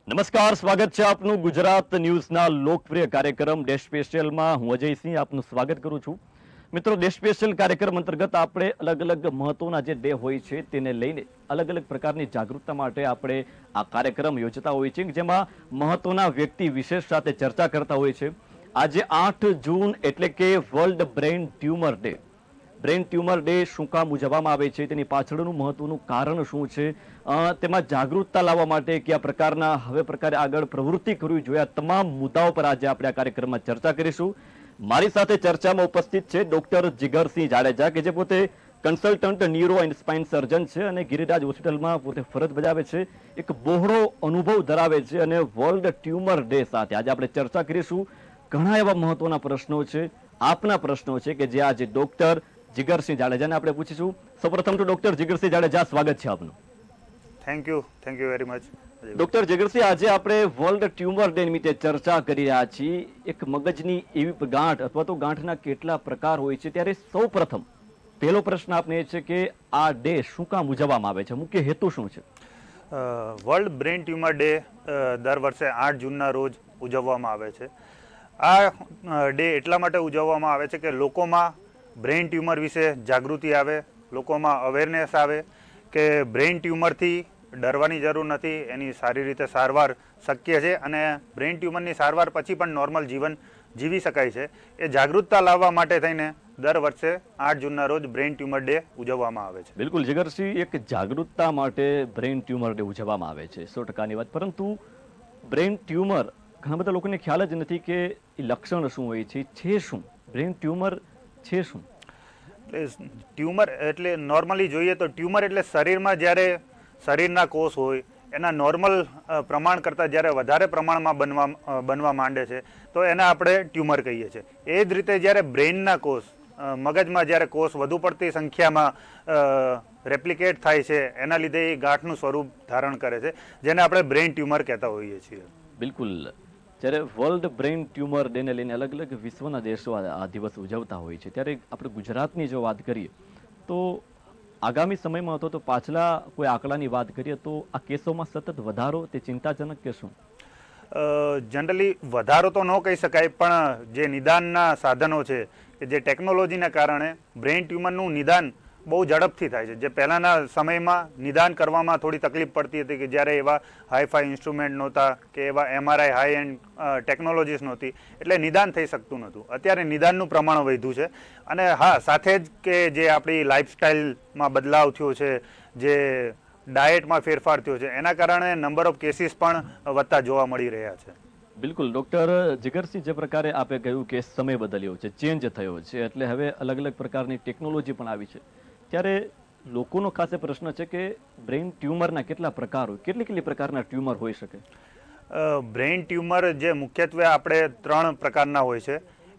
નમસ્કાર, સ્વાગત છે આપનું ગુજરાત ન્યૂઝના લોકપ્રિય કાર્યક્રમ ડે સ્પેશિયલમાં. હું અજયસિંહ આપનું સ્વાગત કરું છું. મિત્રો, ડે સ્પેશિયલ કાર્યક્રમ અંતર્ગત આપણે અલગ અલગ મહત્વના જે ડે હોય છે તેને લઈને અલગ અલગ પ્રકારની જાગૃતતા માટે આપણે આ કાર્યક્રમ યોજતા હોય છે, જેમાં મહત્વના વ્યક્તિ વિશેષ સાથે ચર્ચા કરતા હોય છે. આજે 8 જૂન એટલે કે world brain tumour day. Brain tumour day શું કામ ઉજવવામાં આવે છે, તેની પાછળનું મહત્વનું કારણ શું છે, તેમાં જાગૃતતા લાવવા માટે કયા પ્રકારના હવે પ્રકારે આગળ પ્રવૃત્તિ કરવી જોઈએ, આ તમામ મુદ્દાઓ પર આજે આપણે આ કાર્યક્રમમાં ચર્ચા કરીશું. મારી સાથે ચર્ચામાં ઉપસ્થિત છે ડોક્ટર જીગરસિંહ જાડેજા, કે જે પોતે કન્સલ્ટન્ટ ન્યુરો એન્ડ સ્પાઇન સર્જન છે અને ગિરિરાજ હોસ્પિટલમાં પોતે ફરજ બજાવે છે. એક બહોળો અનુભવ ધરાવે છે અને વર્લ્ડ ટ્યુમર ડે સાથે આજે આપણે ચર્ચા કરીશું. ઘણા એવા મહત્વના પ્રશ્નો છે, આપના પ્રશ્નો છે, કે જે આજે ડોક્ટર જીગરસિંહ જાડેજાને આપણે પૂછીશું. સૌપ્રથમ તો ડોક્ટર જીગરસિંહ જાડેજા, સ્વાગત છે આપનું. Thank you very much. Doctor Jigarsinh, આજે આપણે વર્લ્ડ ટ્યુમર ડે નિમિત્તે ચર્ચા કરી રહ્યા છીએ. એક મગજની એવી ગાંઠ અથવા તો ગાંઠના કેટલા પ્રકાર હોય છે, ત્યારે સૌપ્રથમ પહેલો પ્રશ્ન આપને એ છે કે આ ડે શું કામ ઉજવવામાં આવે છે, મુખ્ય હેતુ શું છે? વર્લ્ડ બ્રેઇન ટ્યુમર ડે દર વર્ષે 8 જૂનના રોજ ઉજવવામાં આવે છે. આ ડે એટલા માટે ઉજવવામાં આવે છે કે લોકોમાં બ્રેઇન ટ્યુમર વિશે જાગૃતિ આવે, લોકોમાં અવેરનેસ આવે કે બ્રેઇન ટ્યુમરથી ડરવાની જરૂર નથી, એની સારી રીતે સારવાર શક્ય છે અને બ્રેઇન ટ્યુમરની સારવાર પછી પણ નોર્મલ જીવન જીવી શકાય છે. એ જાગૃતતા લાવવા માટે થઈને દર વર્ષે 8 જૂનના રોજ બ્રેઇન ટ્યુમર ડે ઉજવવામાં આવે છે. બિલકુલ જીગરસિંહ, એક જાગૃતતા માટે બ્રેઇન ટ્યુમર ડે ઉજવવામાં આવે છે, 100%ની વાત. પરંતુ બ્રેઇન ટ્યુમર ઘણા બધા લોકોને ખ્યાલ જ નથી કે એ લક્ષણ શું હોય છે શું બ્રેઇન ટ્યુમર છે શું? ટ્યુમર એટલે નોર્મલી જોઈએ તો ટ્યુમર એટલે શરીરમાં જ્યારે શરીરના કોષ હોય એના નોર્મલ પ્રમાણ કરતાં જ્યારે વધારે પ્રમાણમાં બનવા માંડે છે તો એને આપણે ટ્યુમર કહીએ છીએ. એ જ રીતે જ્યારે બ્રેઇનના કોષ, મગજમાં જ્યારે કોષ વધુ પડતી સંખ્યામાં રેપ્લિકેટ થાય છે, એના લીધે એ ગાંઠનું સ્વરૂપ ધારણ કરે છે, જેને આપણે બ્રેઇન ટ્યુમર કહેતા હોઈએ છીએ. બિલકુલ. જ્યારે વર્લ્ડ બ્રેઇન ટ્યુમર ડેને લઈને અલગ અલગ વિશ્વના દેશો આ દિવસ ઉજવતા હોય છે, ત્યારે આપણે ગુજરાતની જો વાત કરીએ તો આગામી સમયમાં હતો તો પાછલા કોઈ આંકડાની વાત કરીએ તો આ કેસોમાં સતત વધારો, તે ચિંતાજનક કે શું? જનરલી વધારો તો ન કહી શકાય, પણ જે નિદાનના સાધનો છે કે જે ટેકનોલોજીના કારણે બ્રેઇન ટ્યુમરનું નિદાન બહુ ઝડપથી થાય છે. જે પહેલાંના સમયમાં નિદાન કરવામાં થોડી તકલીફ પડતી હતી કે જ્યારે એવા હાઈફાઈ ઇન્સ્ટ્રુમેન્ટ નહોતા કે એવા MRI હાઈ એન્ડ ટેકનોલોજીસ નહોતી, એટલે નિદાન થઈ શકતું નહોતું. અત્યારે નિદાનનું પ્રમાણ વધ્યું છે અને હા, સાથે જ કે જે આપણી લાઈફસ્ટાઈલમાં બદલાવ થયો છે, જે ડાયટમાં ફેરફાર થયો છે, એના કારણે નંબર ઓફ કેસીસ પણ વધતા જોવા મળી રહ્યા છે. બિલકુલ. ડોક્ટર જીગરસિંહ, જે પ્રકારે આપે કહ્યું કે સમય બદલ્યો છે, ચેન્જ થયો છે, એટલે હવે અલગ અલગ પ્રકારની ટેકનોલોજી પણ આવી છે, ત્યારે લોકોનો ખાસ પ્રશ્ન છે કે બ્રેઇન ટ્યુમરના કેટલા પ્રકાર હોય, કેટલી પ્રકારના ટ્યુમર હોઈ શકે? બ્રેઇન ટ્યુમર જે મુખ્યત્વે આપણે 3 પ્રકારના હોય છે.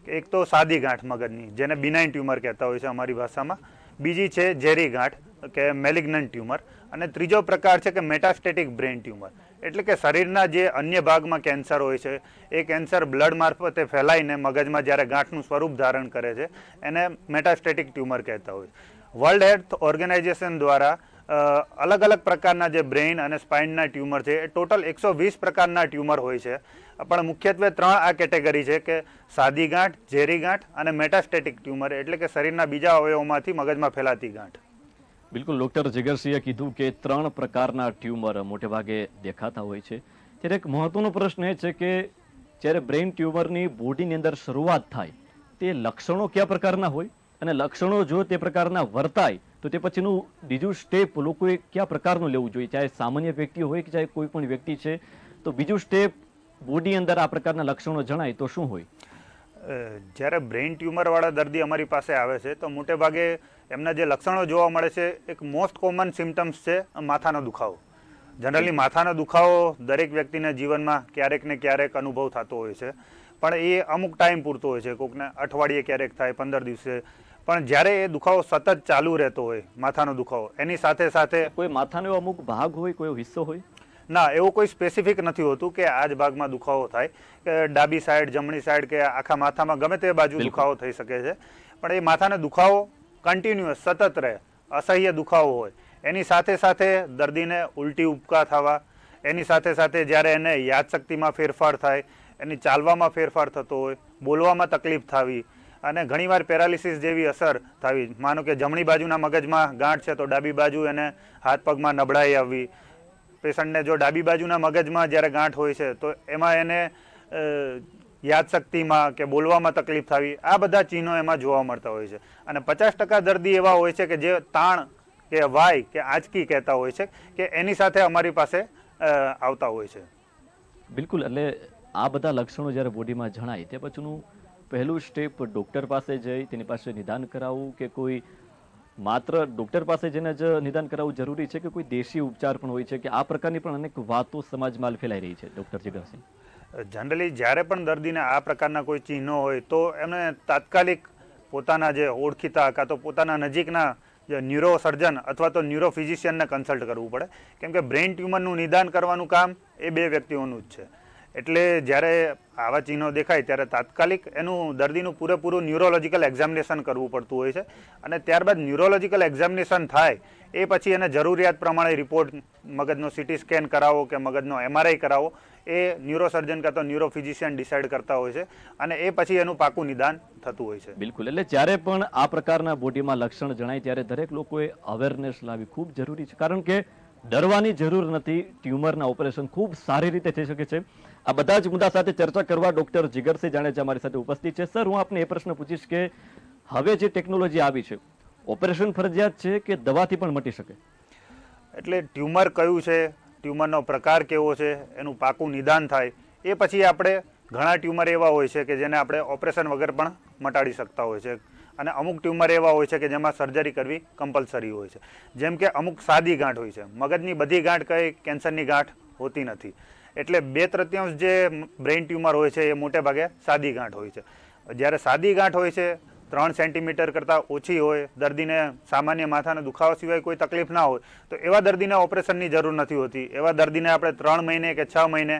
એક તો સાદી ગાંઠ મગજની, જેને બિનાઇન ટ્યુમર કહેતા હોય છે અમારી ભાષામાં. બીજી છે ઝેરી ગાંઠ કે મેલિગ્નન્ટ ટ્યુમર, અને ત્રીજો પ્રકાર છે કે મેટાસ્ટેટિક બ્રેઇન ટ્યુમર, એટલે કે શરીરના જે અન્ય ભાગમાં કેન્સર હોય છે એ કેન્સર બ્લડ મારફતે ફેલાઈને મગજમાં જ્યારે ગાંઠનું સ્વરૂપ ધારણ કરે છે એને મેટાસ્ટેટિક ટ્યુમર કહેતા હોય. વર્લ્ડ હેલ્થ ઓર્ગેનાઇઝેશન દ્વારા અલગ અલગ પ્રકારના જે બ્રેઇન અને સ્પાઇનના ટ્યુમર છે એ ટોટલ 120 પ્રકારના ટ્યુમર હોય છે, પણ મુખ્યત્વે 3 આ કેટેગરી છે કે સાદી ગાંઠ, ઝેરી ગાંઠ અને મેટાસ્ટેટિક ટ્યુમર, એટલે કે શરીરના બીજા અવયવોમાંથી મગજમાં ફેલાતી ગાંઠ. બિલકુલ. ડોક્ટર જીગરસિંહે કીધું કે 3 પ્રકારના ટ્યુમર મોટે ભાગે દેખાતા હોય છે. ત્યારે એક મહત્વનો પ્રશ્ન એ છે કે જ્યારે બ્રેઇન ટ્યુમરની બોડીની અંદર શરૂઆત થાય તે લક્ષણો કયા પ્રકારના હોય, અને લક્ષણો જો તે પ્રકારના વર્તાય તો તે પછીનું બીજું સ્ટેપ લોકોએ કયા પ્રકારનું લેવું જોઈએ, ચાહે સામાન્ય વ્યક્તિ હોય કે ચાહે કોઈ પણ વ્યક્તિ છે, તો બીજું સ્ટેપ બોડી અંદર આ પ્રકારના લક્ષણો જણાય તો શું હોય? જ્યારે બ્રેઇન ટ્યુમરવાળા દર્દી અમારી પાસે આવે છે તો મોટે ભાગે એમના જે લક્ષણો જોવા મળે છે, એક મોસ્ટ કોમન સિમ્ટમ્સ છે માથાનો દુખાવો. જનરલી માથાનો દુખાવો દરેક વ્યક્તિના જીવનમાં ક્યારેક ને ક્યારેક અનુભવ થતો હોય છે, પણ એ અમુક ટાઈમ પૂરતો હોય છે. કોઈકને અઠવાડિયે ક્યારેક થાય, 15 દિવસે. પણ જ્યારે એ દુખાવો સતત ચાલુ રહેતો હોય, માથાનો દુખાવો, એની સાથે સાથે કોઈ માથાનો અમુક ભાગ હોય, કોઈ હિસ્સો હોય? ના, એવું કોઈ સ્પેસિફિક નથી હોતું કે આ જ ભાગમાં દુખાવો થાય, કે ડાબી સાઈડ, જમણી સાઈડ કે આખા માથામાં ગમે તે બાજુ દુખાવો થઈ શકે છે. પણ એ માથાનો દુખાવો કન્ટિન્યુઅસ સતત રહે, અસહ્ય દુખાવો હોય, એની સાથે સાથે દર્દીને ઉલટી ઉપકા થવા, એની સાથે સાથે જ્યારે એને યાદશક્તિમાં ફેરફાર થાય, એની ચાલવામાં ફેરફાર થતો હોય, બોલવામાં તકલીફ થવી અને ઘણીવાર પેરાલિસિસ જેવી અસર થવી. માનો કે જમણી બાજુના મગજમાં ગાંઠ છે તો ડાબી બાજુ એને હાથ પગમાં નબળાઈ આવવી. પેશન્ટને જો ડાબી બાજુના મગજમાં જ્યારે ગાંઠ હોય છે તો એમાં એને યાદશક્તિમાં કે બોલવામાં તકલીફ થવી, આ બધા ચિહ્નો એમાં જોવા મળતા હોય છે. અને 50% દર્દી એવા હોય છે કે જે તાણ કે વાય કે આંચકી કહેતા હોય છે કે એની સાથે અમારી પાસે આવતા હોય છે. બિલકુલ, એટલે આ બધા લક્ષણો જ્યારે બોડીમાં જણાય તે પછીનું પહેલું સ્ટેપ ડૉક્ટર પાસે જઈ તેની પાસે નિદાન કરાવવું કે કોઈ માત્ર ડૉક્ટર પાસે જઈને જ નિદાન કરાવવું જરૂરી છે કે કોઈ દેશી ઉપચાર પણ હોય છે કે આ પ્રકારની પણ અનેક વાતો સમાજમાં ફેલાઈ રહી છે? ડૉક્ટર જીગરસિંહ, જનરલી જ્યારે પણ દર્દીને આ પ્રકારના કોઈ ચિહ્નો હોય તો એમને તાત્કાલિક પોતાના જે ઓળખીતા કાં તો પોતાના નજીકના જે ન્યુરો સર્જન અથવા તો ન્યુરો ફિઝિશિયનને કન્સલ્ટ કરવું પડે, કેમ કે બ્રેઇન ટ્યુમરનું નિદાન કરવાનું કામ એ બે વ્યક્તિઓનું જ છે. એટલે જ્યારે આવા ચિહ્નો દેખાય ત્યારે તાત્કાલિક એનું દર્દીનું પૂરેપૂરું ન્યુરોલોજીકલ એક્ઝામિનેશન કરવું પડતું હોય છે. અને ત્યારબાદ ન્યુરોલોજીકલ એક્ઝામિનેશન થાય એ પછી એને જરૂરિયાત પ્રમાણે રિપોર્ટ, મગજનો સીટી સ્કેન કરાવો કે મગજનો MRI કરાવો, એ ન્યુરોસર્જન કાં તો ન્યુરો ફિઝિશિયન ડિસાઇડ કરતા હોય છે અને એ પછી એનું પાકું નિદાન થતું હોય છે. બિલકુલ, એટલે જ્યારે પણ આ પ્રકારના બોડીમાં લક્ષણ જણાય ત્યારે દરેક લોકોએ અવેરનેસ લાવવી ખૂબ જરૂરી છે, કારણ કે ડરવાની જરૂર નથી. ટ્યુમરના ઓપરેશન ખૂબ સારી રીતે થઈ શકે છે. આ બધા જ મુદ્દા સાથે ચર્ચા કરવા ડૉક્ટર જીગરસિંહ જાડેજા અમારી સાથે ઉપસ્થિત છે. સર, હું આપને એ પ્રશ્ન પૂછીશ કે હવે જે ટેકનોલોજી આવી છે, ઓપરેશન ફરજિયાત છે કે દવાથી પણ મટી શકે? એટલે ટ્યુમર કયું છે, ટ્યુમરનો પ્રકાર કેવો છે, એનું પાકું નિદાન થાય એ પછી આપણે ઘણા ટ્યુમર એવા હોય છે કે જેને આપણે ઓપરેશન વગર પણ મટાડી શકતા હોય છે અને અમુક ટ્યુમર એવા હોય છે કે જેમાં સર્જરી કરવી કમ્પલસરી હોય છે. જેમ કે અમુક સાદી ગાંઠ હોય છે. મગજની બધી ગાંઠ કઈ કેન્સરની ગાંઠ હોતી નથી. એટલે 2/3 જે બ્રેઇન ટ્યુમર હોય છે એ મોટે ભાગે સાદી ગાંઠ હોય છે. જ્યારે સાદી ગાંઠ હોય છે 3 સેન્ટીમીટર કરતાં ઓછી હોય, દર્દીને સામાન્ય માથાના દુખાવા સિવાય કોઈ તકલીફ ના હોય તો એવા દર્દીને ઓપરેશનની જરૂર નથી હોતી. એવા દર્દીને આપણે 3 મહિને કે 6 મહિને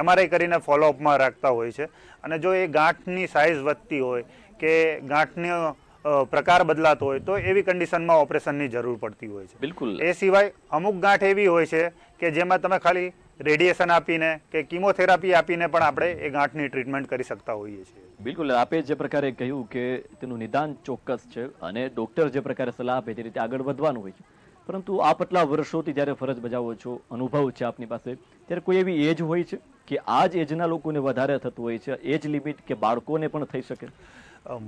MRI કરીને ફોલોઅપમાં રાખતા હોય છે. અને જો એ ગાંઠની સાઇઝ વધતી હોય કે ગાંઠનો પ્રકાર બદલાતો હોય તો એવી કન્ડિશનમાં ઓપરેશનની જરૂર પડતી હોય છે. બિલકુલ. એ સિવાય અમુક ગાંઠ એવી હોય છે કે જેમાં તમે ખાલી રેડિયેશન આપીને કે કિમોથેરાપી આપીને પણ આપણે એ ગાંઠની ટ્રીટમેન્ટ કરી શકતા હોઈએ છીએ. બિલકુલ, આપે જે પ્રકારે કહ્યું કે તેનું નિદાન ચોક્કસ છે અને ડૉક્ટર જે પ્રકારે સલાહ આપે તે રીતે આગળ વધવાનું હોય છે, પરંતુ આપ આટલા વર્ષોથી જ્યારે ફરજ બજાવો છો, અનુભવ છે આપની પાસે, ત્યારે કોઈ એવી એજ હોય છે કે આ જ એજના લોકોને વધારે થતું હોય છે, એજ લિમિટ કે બાળકોને પણ થઈ શકે?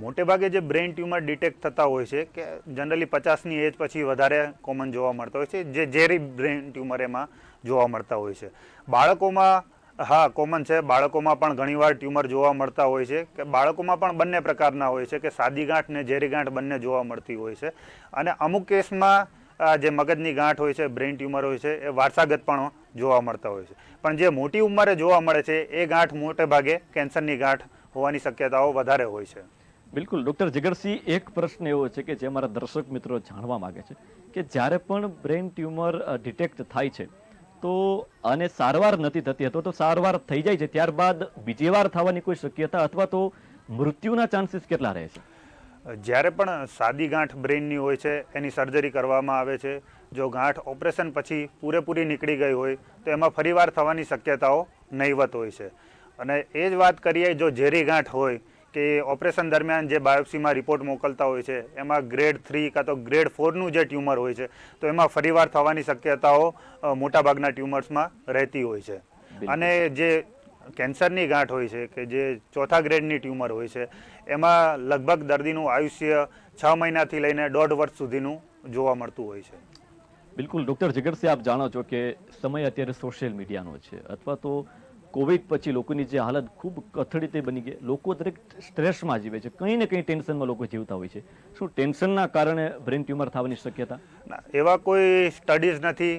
મોટે ભાગે જે બ્રેઇન ટ્યુમર ડિટેક્ટ થતા હોય છે કે જનરલી 50ની એજ પછી વધારે કોમન જોવા મળતા હોય છે, જે ઝેરી બ્રેઇન ટ્યુમર એમાં જોવા મળતા હોય છે. બાળકોમાં હા કોમન છે, બાળકોમાં પણ ઘણીવાર ટ્યુમર જોવા મળતા હોય છે કે બાળકોમાં પણ બંને પ્રકારના હોય છે કે સાદી ગાંઠ ને ઝેરી ગાંઠ બંને જોવા મળતી હોય છે. અને અમુક કેસમાં જે મગજની ગાંઠ હોય છે, બ્રેઇન ટ્યુમર હોય છે, એ વારસાગત પણ જોવા મળતા હોય છે. પણ જે મોટી ઉંમરે જોવા મળે છે એ ગાંઠ મોટે ભાગે કેન્સરની ગાંઠ હોવાની શક્યતાઓ વધારે હોય છે. બિલકુલ. ડૉક્ટર જીગરસિંહ, એક પ્રશ્ન એવો છે કે જે અમારા દર્શક મિત્રો જાણવા માંગે છે કે જ્યારે પણ બ્રેઇન ટ્યુમર ડિટેક્ટ થાય છે તો અને સારવાર નથી થતી અથવા તો સારવાર થઈ જાય છે ત્યારબાદ બીજી વાર થવાની કોઈ શક્યતા અથવા તો મૃત્યુના ચાન્સીસ કેટલા રહે છે? જ્યારે પણ સાદી ગાંઠ બ્રેઇનની હોય છે એની સર્જરી કરવામાં આવે છે. જો ગાંઠ ઓપરેશન પછી પૂરેપૂરી નીકળી ગઈ હોય તો એમાં ફરીવાર થવાની શક્યતાઓ નહીવત હોય છે. અને એ જ વાત કરીએ જો ઝેરી ગાંઠ હોય કે ઓપરેશન દરમિયાન જે બાયોપ્સીમાં રિપોર્ટ મોકલતા હોય છે એમાં ગ્રેડ 3 કાં તો ગ્રેડ 4નું જે ટ્યુમર હોય છે તો એમાં ફરીવાર થવાની શક્યતાઓ મોટાભાગના ટ્યુમર્સમાં રહેતી હોય છે. અને જે કેન્સરની ગાંઠ હોય છે કે જે 4થા ગ્રેડની ટ્યુમર હોય છે એમાં લગભગ દર્દીનું આયુષ્ય 6 મહિનાથી લઈને 1.5 વર્ષ સુધીનું જોવા મળતું હોય છે. બિલકુલ. ડૉક્ટર જીગરસિંહ, આપ જાણો છો કે સમય અત્યારે સોશિયલ મીડિયાનો છે અથવા તો કોવિડ પછી લોકોની જે હાલત ખૂબ કથળી બની ગઈ, લોકો દરેક સ્ટ્રેસમાં જીવે છે, કંઈ ને કંઈ ટેન્શનમાં લોકો જીવતા હોય છે. શું ટેન્શનના કારણે બ્રેઇન ટ્યુમર થવાની શક્યતા? એવા કોઈ સ્ટડીઝ નથી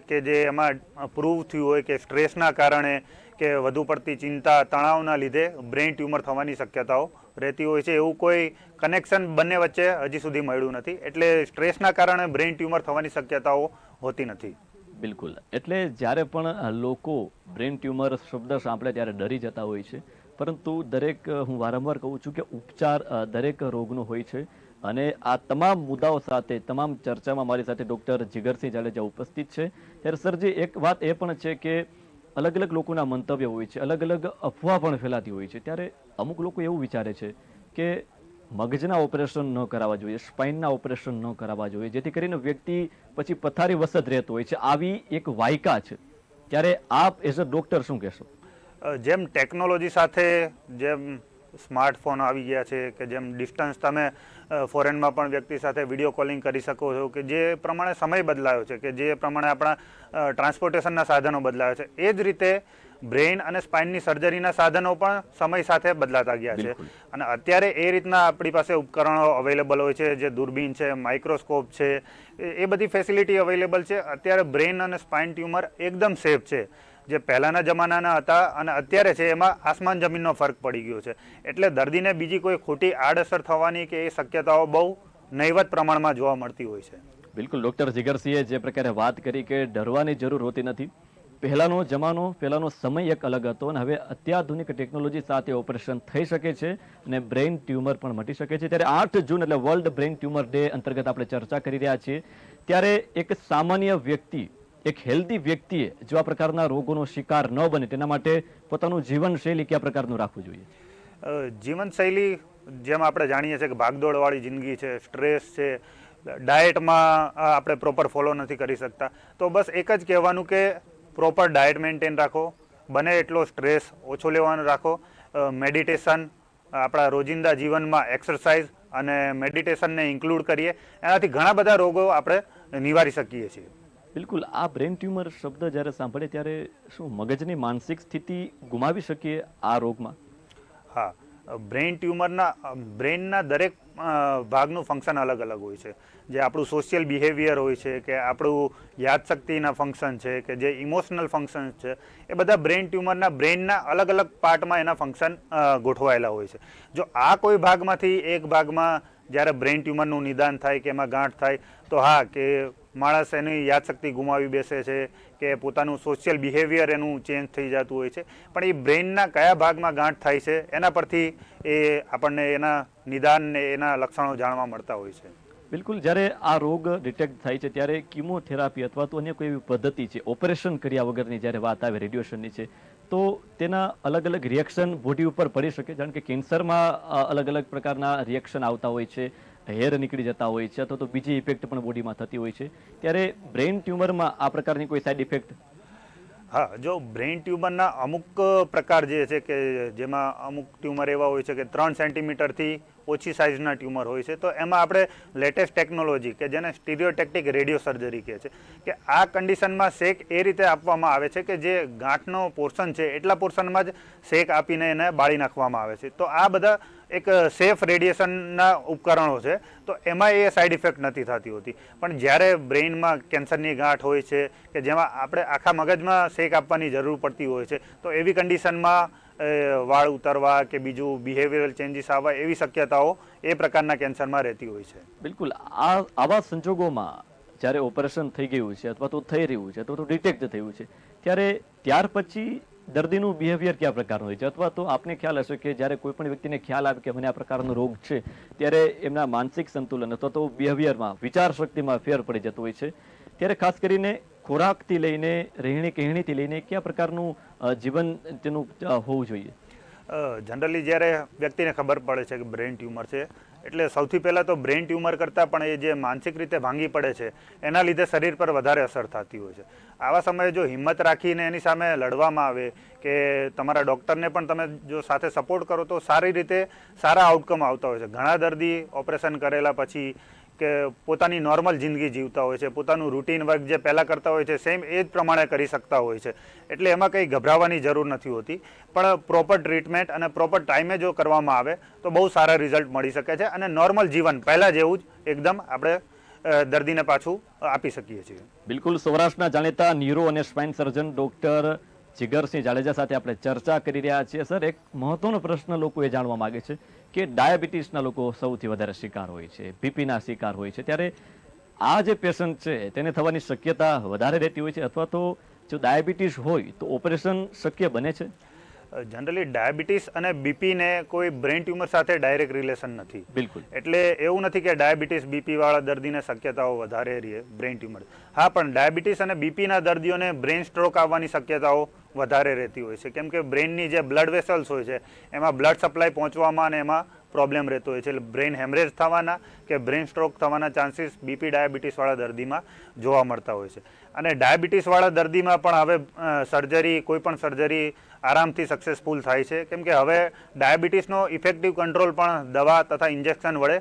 કે જે એમાં પ્રૂવ થયું હોય કે સ્ટ્રેસના કારણે કે વધુ પડતી ચિંતા, તણાવના લીધે બ્રેઇન ટ્યુમર થવાની શક્યતાઓ રહેતી હોય છે. એવું કોઈ કનેક્શન બંને વચ્ચે હજી સુધી મળ્યું નથી. એટલે સ્ટ્રેસના કારણે બ્રેઇન ટ્યુમર થવાની શક્યતાઓ હોતી નથી. બિલકુલ. એટલે જ્યારે પણ લોકો બ્રેઇન ટ્યુમર શબ્દ સાંભળે ત્યારે ડરી જતા હોય છે પરંતુ દરેક હું વારંવાર કહું છું કે ઉપચાર દરેક રોગનો હોય છે અને આ તમામ મુદ્દાઓ સાથે તમામ ચર્ચામાં મારી સાથે ડૉક્ટર જીગરસિંહ જાડેજા ઉપસ્થિત છે. ત્યારે સરજી એક વાત એ પણ છે કે અલગ અલગ લોકોના મંતવ્ય હોય છે, અલગ અલગ અફવા પણ ફેલાતી હોય છે. ત્યારે અમુક લોકો એવું વિચારે છે કે મગજના ઓપરેશન ન કરાવવા જોઈએ, સ્પાઇનના ઓપરેશન ન કરાવવા જોઈએ, જેથી કરીને વ્યક્તિ પછી પથારી વસત રહેતો હોય છે. આવી એક વાયકા છે. ત્યારે આપ એઝ અ ડોક્ટર શું કહેશો? જેમ ટેકનોલોજી સાથે જેમ સ્માર્ટફોન આવી ગયા છે કે જેમ ડિસ્ટન્સ તમે ફોરેનમાં પણ વ્યક્તિ સાથે વિડીયો કોલિંગ કરી શકો છો, કે જે પ્રમાણે સમય બદલાયો છે, કે જે પ્રમાણે આપણા ટ્રાન્સપોર્ટેશનના સાધનો બદલાયો છે, એ જ રીતે બ્રેઇન અને સ્પાઇનની સર્જરીના સાધનો પણ સમય સાથે બદલાતા ગયા છે. અને અત્યારે એ રીતના આપણી પાસે ઉપકરણો અવેલેબલ હોય છે, જે દૂરબીન છે, માઇક્રોસ્કોપ છે, એ બધી ફેસિલિટી અવેલેબલ છે. અત્યારે બ્રેઇન અને સ્પાઇન ટ્યુમર એકદમ સેફ છે. જે પહેલાંના જમાનાના હતા અને અત્યારે છે એમાં આસમાન જમીનનો ફરક પડી ગયો છે. એટલે દર્દીને બીજી કોઈ ખોટી આડઅસર થવાની કે એ શક્યતાઓ બહુ નહીવત પ્રમાણમાં જોવા મળતી હોય છે. બિલકુલ ડૉક્ટર જીગરસિંહે જે પ્રકારે વાત કરી કે ડરવાની જરૂર હોતી નથી. પહેલાનો જમાનો, પહેલાનો સમય એક અલગ હતો અને હવે અત્યાધુનિક ટેકનોલોજી સાથે ઓપરેશન થઈ શકે છે અને બ્રેઇન ટ્યુમર પણ મટી શકે છે. ત્યારે 8 જૂન એટલે વર્લ્ડ બ્રેઇન ટ્યુમર ડે અંતર્ગત આપણે ચર્ચા કરી રહ્યા છીએ. ત્યારે એક સામાન્ય વ્યક્તિ, એક હેલ્ધી વ્યક્તિએ જો આ પ્રકારના રોગોનો શિકાર ન બને તેના માટે પોતાનું જીવનશૈલી કયા પ્રકારનું રાખવું જોઈએ? જીવનશૈલી જેમ આપણે જાણીએ છીએ કે ભાગદોડવાળી જિંદગી છે, સ્ટ્રેસ છે, ડાયટમાં આપણે પ્રોપર ફોલો નથી કરી શકતા, તો બસ એક જ કહેવાનું કે પ્રોપર ડાયટ મેન્ટેન રાખો, બને એટલો સ્ટ્રેસ ઓછો લેવાનો રાખો, મેડિટેશન આપણા રોજિંદા જીવનમાં એક્સરસાઇઝ અને મેડિટેશનને ઇન્ક્લુડ કરીએ, એનાથી ઘણા બધા રોગો આપણે નિવારી શકીએ છીએ. બિલકુલ. આ બ્રેઇન ટ્યુમર શબ્દ જ્યારે સાંભળે ત્યારે શું મગજની માનસિક સ્થિતિ ગુમાવી શકીએ આ રોગમાં? હા, બ્રેઇનના દરેક ભાગનું ફંક્શન અલગ અલગ હોય છે. જે આપણું સોશિયલ બિહેવિયર હોય છે, કે આપણું યાદશક્તિના ફંક્શન છે, કે જે ઇમોશનલ ફંક્શન છે, એ બધા બ્રેઇનના અલગ અલગ પાર્ટમાં એના ફંક્શન ગોઠવાયેલા હોય છે. જો આ કોઈ ભાગમાંથી એક ભાગમાં જ્યારે બ્રેઇન ટ્યુમરનું નિદાન થાય કે એમાં ગાંઠ થાય, તો હા, કે માણસ એની યાદશક્તિ ગુમાવી બેસે છે, કે પોતાનું સોશિયલ બિહેવિયર એનું ચેન્જ થઈ જતું હોય છે. પણ એ બ્રેઇનના કયા ભાગમાં ગાંઠ થાય છે એના પરથી એ આપણને એના નિદાન ને એના લક્ષણો જાણવા મળતા હોય છે. બિલકુલ. જ્યારે આ રોગ ડિટેક્ટ થાય છે ત્યારે કિમોથેરાપી અથવા તો અન્ય કોઈ એવી પદ્ધતિ છે, ઓપરેશન કર્યા વગરની જ્યારે વાત આવે રેડિયેશનની છે, તો તેના અલગ અલગ રિએક્શન બોડી ઉપર પડી શકે? જાણ કે કેન્સરમાં અલગ અલગ પ્રકારના રિએક્શન આવતા હોય છે, હેર નીકળી જતા હોય છે, અથવા તો બીજી ઇફેક્ટ પણ બોડીમાં થતી હોય છે. ત્યારે બ્રેઇન ટ્યુમરમાં આ પ્રકારની કોઈ સાઇડ ઇફેક્ટ? હા, જો બ્રેઇન ટ્યુમરના અમુક પ્રકાર જે છે કે જેમાં અમુક ટ્યુમર એવા હોય છે કે 3 સેન્ટીમીટરથી ઓછી સાઇઝના ટ્યુમર હોય છે, તો એમાં આપણે લેટેસ્ટ ટેકનોલોજી કે જેને સ્ટીરિયોટેક્ટિક રેડિયો સર્જરી કહે છે, કે આ કન્ડિશનમાં શેક એ રીતે આપવામાં આવે છે કે જે ગાંઠનો પોર્શન છે એટલા પોર્શનમાં જ શેક આપીને એને બાળી નાખવામાં આવે છે. તો આ બધા એક સેફ રેડિયેશનના ઉપકરણો છે, તો એમાં એ સાઇડ ઇફેક્ટ નથી થતી હોતી. પણ જ્યારે બ્રેઇનમાં કેન્સરની ગાંઠ હોય છે કે જેમાં આપણે આખા મગજમાં શેક આપવાની જરૂર પડતી હોય છે, તો એવી કન્ડિશનમાં વાળ ઉતરવા કે બીજું બિહેવિયરલ ચેન્જીસ આવવા એવી શક્યતાઓ એ પ્રકારના કેન્સરમાં રહેતી હોય છે. બિલકુલ. આવા સંજોગોમાં જ્યારે ઓપરેશન થઈ ગયું છે અથવા તો થઈ રહ્યું છે અથવા તો ડિટેક્ટ થયું છે, ત્યારે ત્યાર પછી દર્દીનું બિહેવિયર કયા પ્રકારનું હોય છે? અથવા તો આપને ખ્યાલ હશે કે જ્યારે કોઈ પણ વ્યક્તિને ખ્યાલ આવે કે મને આ પ્રકારનો રોગ છે, ત્યારે એમના માનસિક સંતુલન અથવા તો બિહેવિયરમાં, વિચાર શક્તિમાં ફેર પડી જતો હોય છે. ત્યારે ખાસ કરીને ખોરાકથી લઈને રહેણી કહેણીથી લઈને કયા પ્રકારનું જીવન તેનું હોવું જોઈએ? જનરલી જ્યારે વ્યક્તિને ખબર પડે છે કે બ્રેઇન ટ્યુમર છે, એટલે સૌથી પહેલાં તો બ્રેઇન ટ્યુમર કરતાં પણ એ જે માનસિક રીતે ભાંગી પડે છે એના લીધે શરીર પર વધારે અસર થતી હોય છે. આવા સમયે જો હિંમત રાખીને એની સામે લડવામાં આવે, કે તમારા ડૉક્ટરને પણ તમે જો સાથે સપોર્ટ કરો, તો સારી રીતે સારા આઉટકમ આવતા હોય છે. ઘણા દર્દી ઓપરેશન કરેલા પછી કે પોતાની નોર્મલ જિંદગી જીવતા હોય છે, પોતાનું રૂટીન વર્ક જે પહેલાં કરતા હોય છે સેમ એ જ પ્રમાણે કરી શકતા હોય છે. એટલે એમાં કંઈ ગભરાવાની જરૂર નથી હોતી. પણ પ્રોપર ટ્રીટમેન્ટ અને પ્રોપર ટાઈમે જો કરવામાં આવે તો બહુ સારા રિઝલ્ટ મળી શકે છે અને નોર્મલ જીવન પહેલાં જેવું જ એકદમ આપણે દર્દીને પાછું આપી શકીએ છીએ. બિલકુલ. સૌરાષ્ટ્રના જાણીતા ન્યુરો અને સ્પાઇન સર્જન ડૉક્ટર જીગરસિંહ જાડેજા સાથે આપણે ચર્ચા કરી રહ્યા છીએ. સર, એક મહત્વનો પ્રશ્ન લોકો એ જાણવા માંગે છે કે ડાયાબિટીસના લોકો સૌથી વધારે શિકાર હોય છે, બીપીના શિકાર હોય છે. ત્યારે આ જે પેશન્ટ છે તેને થવાની શક્યતા વધારે રહેતી હોય છે, અથવા તો જો ડાયાબિટીસ હોય તો ઓપરેશન શક્ય બને છે? જનરલી ડાયાબિટીસ અને બીપીને કોઈ બ્રેન ટ્યુમર સાથે ડાયરેક્ટ રિલેશન નથી. બિલકુલ. એટલે એવું નથી કે ડાયાબિટીસ બીપીવાળા દર્દીને શક્યતાઓ વધારે રહે બ્રેન ટ્યુમર. હા, પણ ડાયાબિટીસ અને બીપીના દર્દીઓને બ્રેન સ્ટ્રોક આવવાની શક્યતાઓ વધારે રહેતી હોય છે, કેમ કે બ્રેનની જે બ્લડ વેસલ્સ હોય છે એમાં બ્લડ સપ્લાય પહોંચવામાં અને એમાં પ્રોબ્લેમ રહેતો હોય છે. એટલે બ્રેન હેમરેજ થવાના કે બ્રેન સ્ટ્રોક થવાના ચાન્સીસ બીપી ડાયાબિટીસવાળા દર્દીમાં જોવા મળતા હોય છે. અને ડાયાબિટીસવાળા દર્દીમાં પણ હવે સર્જરી, કોઈ પણ સર્જરી આરામથી સક્સેસફુલ થાય છે, કેમ કે હવે ડાયાબિટીસનો ઇફેક્ટિવ કંટ્રોલ પણ દવા તથા ઇન્જેક્શન વડે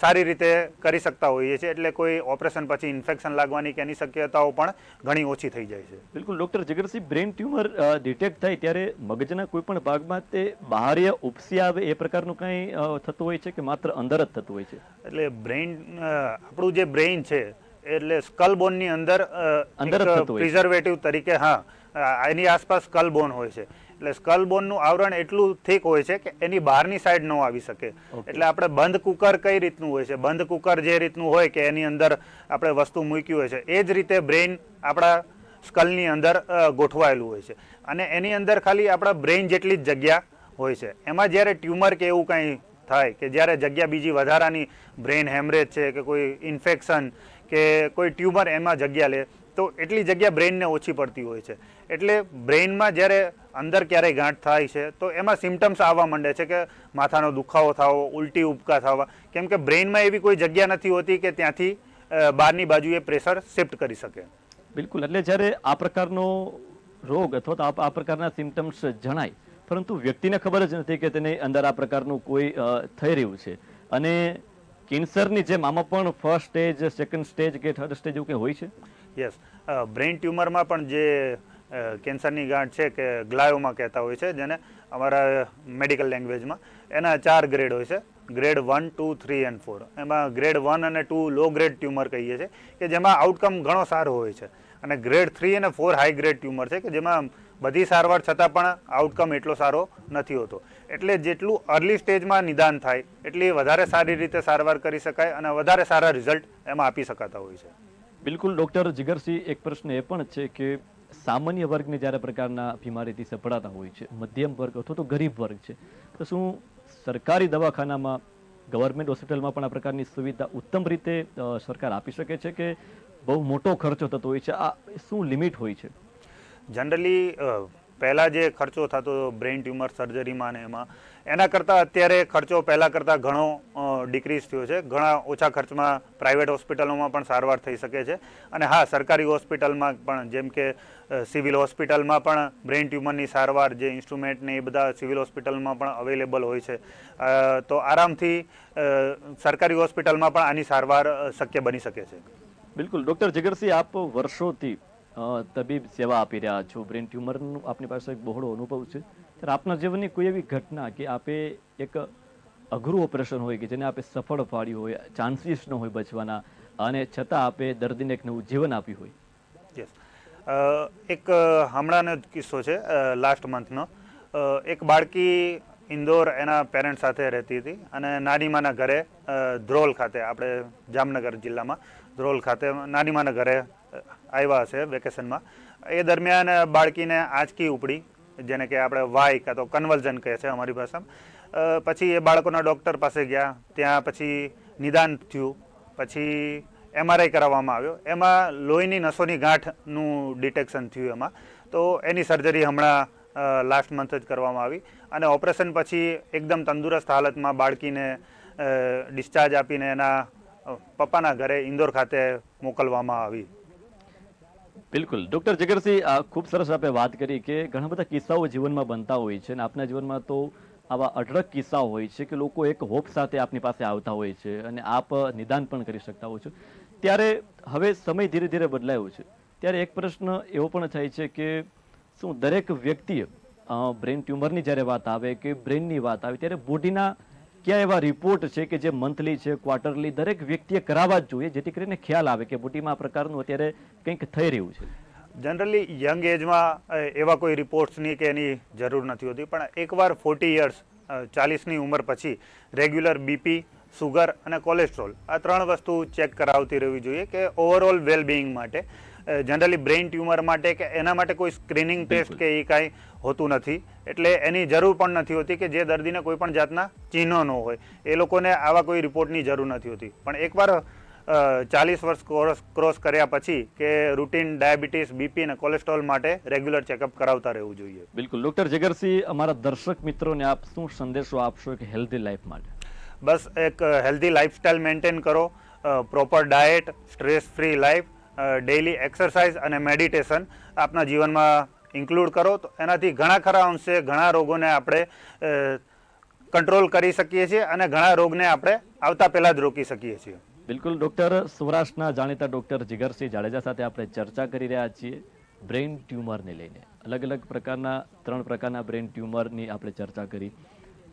સારી રીતે કરી શકતા હોઈએ છીએ. એટલે કોઈ ઓપરેશન પછી ઇન્ફેક્શન લાગવાની કે એની શક્યતાઓ પણ ઘણી ઓછી થઈ જાય છે. બિલકુલ ડૉક્ટર જગરસિંહ, બ્રેન ટ્યુમર ડિટેક્ટ થાય ત્યારે મગજના કોઈ પણ ભાગમાં તે બાહ્ય ઉપસી આવે એ પ્રકારનું કંઈ થતું હોય છે કે માત્ર અંદર જ થતું હોય છે? એટલે આપણું જે બ્રેઇન છે એટલે સ્કલ બોનની અંદર પ્રિઝર્વેટિવ તરીકે, હા, એની આસપાસ સ્કલ બોન હોય છે. એટલે સ્કલ બોનનું આવરણ એટલું થીક હોય છે કે એની બહારની સાઈડ ન આવી શકે. એટલે આપણે બંધ કુકર કઈ રીતનું હોય છે, બંધ કુકર જે રીતનું હોય કે એની અંદર આપણે વસ્તુ મૂકી હોય છે, એ જ રીતે બ્રેઇન આપણા સ્કલની અંદર ગોઠવાયેલું હોય છે. અને એની અંદર ખાલી આપણા બ્રેઇન જેટલી જ જગ્યા હોય છે. એમાં જ્યારે ટ્યુમર કે એવું કંઈ થાય કે જ્યારે જગ્યા બીજી વધારાની, બ્રેન હેમરેજ છે કે કોઈ ઇન્ફેક્શન કે કોઈ ટ્યુમર એમાં જગ્યા લે, તો એટલી જગ્યા બ્રેઇનને ઓછી પડતી હોય છે. એટલે બ્રેઇનમાં જ્યારે અંદર ક્યારેય ગાંઠ થાય છે તો એમાં સિમ્ટમ્સ આવવા માંડે છે કે માથાનો દુખાવો થવો, ઉલટી ઉપકા થવા, કેમ કે બ્રેઇનમાં એવી કોઈ જગ્યા નથી હોતી કે ત્યાંથી બહારની બાજુએ પ્રેશર શિફ્ટ કરી શકે. બિલકુલ. એટલે જ્યારે આ પ્રકારનો રોગ અથવા તો આ પ્રકારના સિમ્ટમ્સ જણાય, પરંતુ વ્યક્તિને ખબર જ નથી કે તેને અંદર આ પ્રકારનું કોઈ થઈ રહ્યું છે. અને કેન્સરની જેમ આમાં પણ ફર્સ્ટ સ્ટેજ, સેકન્ડ સ્ટેજ કે થર્ડ સ્ટેજ એવું કંઈ હોય છે? યસ, બ્રેઇન ટ્યુમરમાં પણ જે કેન્સરની ગાંઠ છે કે ગ્લાયોમા કહેતા હોય છે, જેને અમારા મેડિકલ લેંગ્વેજમાં, એના 4 ગ્રેડ હોય છે. ગ્રેડ 1, 2, 3 અને 4. એમાં ગ્રેડ 1 અને 2 લો ગ્રેડ ટ્યુમર કહીએ છીએ કે જેમાં આઉટકમ ઘણો સારો હોય છે. અને ગ્રેડ 3 અને 4 હાઈ ગ્રેડ ટ્યુમર છે કે જેમાં બધી સારવાર છતાં પણ આઉટકમ એટલો સારો નથી હોતો. એટલે જેટલું અર્લી સ્ટેજમાં નિદાન થાય એટલી વધારે સારી રીતે સારવાર કરી શકાય અને વધારે સારા રિઝલ્ટ એમાં આપી શકાતા હોય છે. બિલકુલ. ડૉક્ટર જિગરસિંહ, એક પ્રશ્ન એ પણ છે કે સામાન્ય વર્ગને જ્યારે પ્રકારના બીમારીથી સપડાતા હોય છે, મધ્યમ વર્ગ અથવા તો ગરીબ વર્ગ છે, તો શું સરકારી દવાખાનામાં, ગવર્મેન્ટ હોસ્પિટલમાં પણ આ પ્રકારની સુવિધા ઉત્તમ રીતે સરકાર આપી શકે છે કે બહુ મોટો ખર્ચો થતો હોય છે? આ શું લિમિટ હોય છે? જનરલી પહેલાં જે ખર્ચો થતો બ્રેઇન ટ્યુમર સર્જરીમાં ને એમાં, એના કરતાં અત્યારે ખર્ચો પહેલાં કરતાં ઘણો ડિક્રીઝ થયો છે. ઘણા ઓછા ખર્ચમાં પ્રાઇવેટ હોસ્પિટલોમાં પણ સારવાર થઈ શકે છે. અને હા, સરકારી હોસ્પિટલમાં પણ, જેમ કે સિવિલ હોસ્પિટલમાં પણ બ્રેઇન ટ્યુમરની સારવાર, જે ઇન્સ્ટ્રુમેન્ટ ને એ બધા સિવિલ હોસ્પિટલમાં પણ અવેલેબલ હોય છે. તો આરામથી સરકારી હોસ્પિટલમાં પણ આની સારવાર શક્ય બની શકે છે. બિલકુલ. ડૉક્ટર જિગરસિંહ, આપ વર્ષોથી તબીબ સેવા આપી રહ્યા છો. બ્રેન ટ્યુમરનું આપની પાસે એક બહોળો અનુભવ છે. ત્યારે આપના જીવનની કોઈ એવી ઘટના કે આપે એક અઘરું ઓપરેશન હોય કે જેને આપે સફળ પાડ્યું હોય, ચાન્સીસ ન હોય બચવાના, અને છતાં આપે દર્દીને એક નવું જીવન આપ્યું હોય? યસ, એક હમણાંનો જ કિસ્સો છે લાસ્ટ મંથનો. એક બાળકી ઇન્દોર એના પેરેન્ટ સાથે રહેતી હતી અને નાનીમાના ઘરે ધ્રોલ ખાતે, આપણે જામનગર જિલ્લામાં ધ્રોલ ખાતે નાનીમાના ઘરે આવ્યા હશે વેકેશનમાં. એ દરમિયાન બાળકીને આંચકી ઉપડી, જેને કે આપણે વાય કાં તો કન્વલ્ઝન કહે છે અમારી ભાષામાં. પછી એ બાળકોના ડૉક્ટર પાસે ગયા, ત્યાં પછી નિદાન થયું, પછી MRI કરાવવામાં આવ્યો. એમાં લોહીની નસોની ગાંઠનું ડિટેક્શન થયું એમાં. તો એની સર્જરી હમણાં લાસ્ટ મંથ જ કરવામાં આવી અને ઓપરેશન પછી એકદમ તંદુરસ્ત હાલતમાં બાળકીને ડિસ્ચાર્જ આપીને એના પપ્પાના ઘરે ઇન્દોર ખાતે મોકલવામાં આવી. બિલકુલ. ડૉક્ટર જિગરસિંહ, ખૂબ સરસ આપે વાત કરી કે ઘણા બધા કિસ્સાઓ જીવનમાં બનતા હોય છે અને આપના જીવનમાં તો આવા અઢળક કિસ્સાઓ હોય છે કે લોકો એક હોપ સાથે આપની પાસે આવતા હોય છે અને આપ નિદાન પણ કરી શકતા હોય છો. ત્યારે હવે સમય ધીરે ધીરે બદલાયો છે, ત્યારે એક પ્રશ્ન એવો પણ થાય છે કે શું દરેક વ્યક્તિએ બ્રેન ટ્યુમરની જ્યારે વાત આવે કે બ્રેનની વાત આવે ત્યારે બોડીના કયા એવા રિપોર્ટ છે કે જે મંથલી છે, ક્વાર્ટરલી દરેક વ્યક્તિએ કરાવવા જ જોઈએ, જેથી કરીને ખ્યાલ આવે કે બોડીમાં આ પ્રકારનું અત્યારે કંઈક થઈ રહ્યું છે? જનરલી યંગ એજમાં એવા કોઈ રિપોર્ટ્સની કે એની જરૂર નથી હોતી, પણ એકવાર 40 યર્સ, 40ની ઉંમર પછી રેગ્યુલર બીપી, સુગર અને કોલેસ્ટ્રોલ, આ 3 વસ્તુ ચેક કરાવતી રહેવી જોઈએ કે ઓવરઓલ વેલબિંગ માટે. જનરલી બ્રેઇન ટ્યુમર માટે કે એના માટે કોઈ સ્ક્રીનિંગ ટેસ્ટ કે એ કાંઈ હોતું નથી, એટલે એની જરૂર પણ નથી હોતી કે જે દર્દીને કોઈ પણ જાતના ચિહ્નો ન હોય એ લોકોને આવા કોઈ રિપોર્ટની જરૂર નથી હોતી. પણ એકવાર 40 વર્ષ ક્રોસ કર્યા પછી કે રૂટીન ડાયાબિટીસ, બીપી અને કોલેસ્ટ્રોલ માટે રેગ્યુલર ચેકઅપ કરાવતા રહેવું જોઈએ. બિલકુલ. ડોક્ટર જીગરસિંહ, અમારા દર્શક મિત્રોને આપ શું સંદેશો આપશો એક હેલ્ધી લાઈફ માટે? બસ એક હેલ્ધી લાઈફસ્ટાઈલ મેન્ટેન કરો, proper diet, stress free life, daily exercise અને મેડિટેશન આપના જીવનમાં ઇન્ક્લુડ કરો તો એનાથી ઘણા ખરા અંશે ઘણા રોગોને આપણે કંટ્રોલ કરી શકીએ છીએ અને ઘણા રોગને આપણે આવતા પહેલાં જ રોકી શકીએ છીએ. બિલકુલ. ડોક્ટર, સૌરાષ્ટ્રના જાણીતા ડોક્ટર જીગરસિંહ જાડેજા સાથે આપણે ચર્ચા કરી રહ્યા છીએ બ્રેઇન ટ્યુમરને લઈને. અલગ અલગ પ્રકારના 3 પ્રકારના બ્રેઇન ટ્યુમરની આપણે ચર્ચા કરી.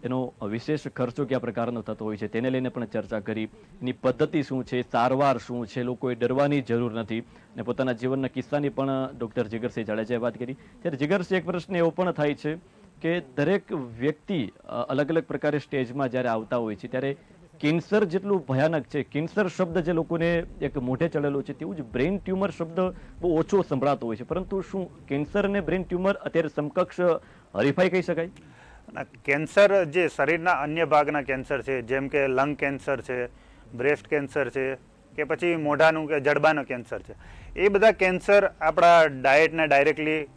એનો વિશેષ ખર્ચો કયા પ્રકારનો થતો હોય છે તેને લઈને પણ ચર્ચા કરી. એની પદ્ધતિ શું છે, સારવાર શું છે, લોકોએ ડરવાની જરૂર નથી અને પોતાના જીવનના કિસ્સાની પણ ડોક્ટર જીગરસિંહ જાડેજાએ વાત કરી. ત્યારે જીગરસિંહ, એક પ્રશ્ન એવો પણ થાય છે કે દરેક વ્યક્તિ અલગ અલગ પ્રકારે સ્ટેજમાં જ્યારે આવતા હોય છે ત્યારે કેન્સર જેટલું ભયાનક છે, કેન્સર શબ્દ જે લોકોને એક મોઢે ચડેલો છે તેવું જ બ્રેઇન ટ્યુમર શબ્દ બહુ ઓછો સંભળાતો હોય છે. પરંતુ શું કેન્સર અને બ્રેઇન ટ્યુમર અત્યારે સમકક્ષ હરીફાઈ કહી શકાય? કેન્સર જે શરીરના અન્ય ભાગના કેન્સર છે, જેમ કે લંગ કેન્સર છે, બ્રેસ્ટ કેન્સર છે કે પછી મોઢાનું કે જડબાનું કેન્સર છે, એ બધા કેન્સર આપણા ડાયટને ડાયરેક્ટલી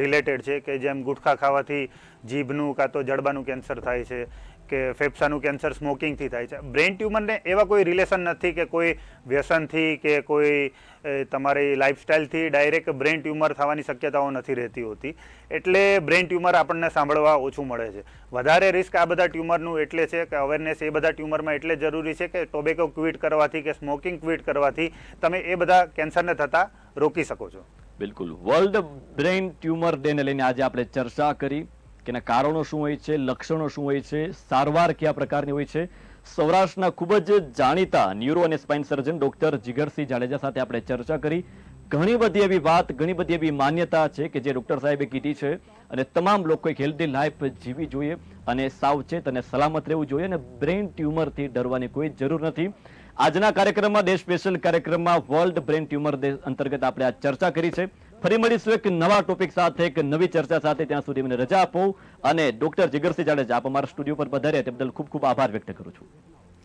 રિલેટેડ છે. કે જેમ ગુટખા ખાવાથી જીભનું કાં તો જડબાનું કેન્સર થાય છે કે ફેફસાનું કેન્સર સ્મોકિંગથી થાય છે. બ્રેઇન ટ્યુમરને એવા કોઈ રિલેશન નથી કે કોઈ વ્યસનથી કે કોઈ તમારી લાઈફસ્ટાઈલથી ડાયરેક્ટ બ્રેઇન ટ્યુમર થવાની શક્યતાઓ નથી રહેતી હોતી, એટલે બ્રેઇન ટ્યુમર આપણને સાંભળવા ઓછું મળે છે. વધારે રિસ્ક આ બધા ટ્યુમરનું એટલે છે કે અવેરનેસ એ બધા ટ્યુમરમાં એટલે જરૂરી છે કે ટોબેકો ક્વિટ કરવાથી કે સ્મોકિંગ ક્વિટ કરવાથી તમે એ બધા કેન્સરને થતાં રોકી શકો છો. બિલકુલ. વર્લ્ડ બ્રેઇન ટ્યુમર ડેને લઈને આજે આપણે ચર્ચા કરી કે એના કારણો શું હોય છે, લક્ષણો શું હોય છે, સારવાર કયા પ્રકારની હોય છે. સૌરાષ્ટ્રના ખૂબ જ જાણીતા ન્યુરો અને spine surgeon doctor Jigarsinh Jadeja સાથે આપણે ચર્ચા કરી. ઘણી બધી એવી વાત, ઘણી બધી એવી માન્યતા છે કે જે ડોક્ટર સાહેબે કીધી છે અને તમામ લોકો એક હેલ્ધી લાઈફ જીવવી જોઈએ અને સાવચેત અને સલામત રહેવું જોઈએ અને બ્રેઇન ટ્યુમરથી ડરવાની કોઈ જરૂર નથી. આજના કાર્યક્રમમાં, ડે સ્પેશિયલ કાર્યક્રમમાં વર્લ્ડ બ્રેઇન ટ્યુમર ડે અંતર્ગત આપણે આ ચર્ચા કરી છે. ફરી મળીશું એક નવા ટોપિક સાથે, એક નવી ચર્ચા સાથે. ત્યાં સુધી મને રજા આપો અને ડોક્ટર જીગરસિંહ જાડેજા, આપ અમારા સ્ટુડિયો પર પધાર્યા તે બદલ ખૂબ ખૂબ આભાર વ્યક્ત કરું છું.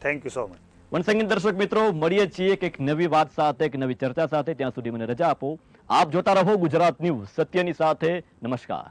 Thank you so much. Once again દર્શક મિત્રો, મળીએ છીએ એક નવી વાત સાથે, એક નવી ચર્ચા સાથે. ત્યાં સુધી મને રજા આપો. આપ જોતા રહો ગુજરાત ન્યૂઝ, સત્યની સાથે. નમસ્કાર.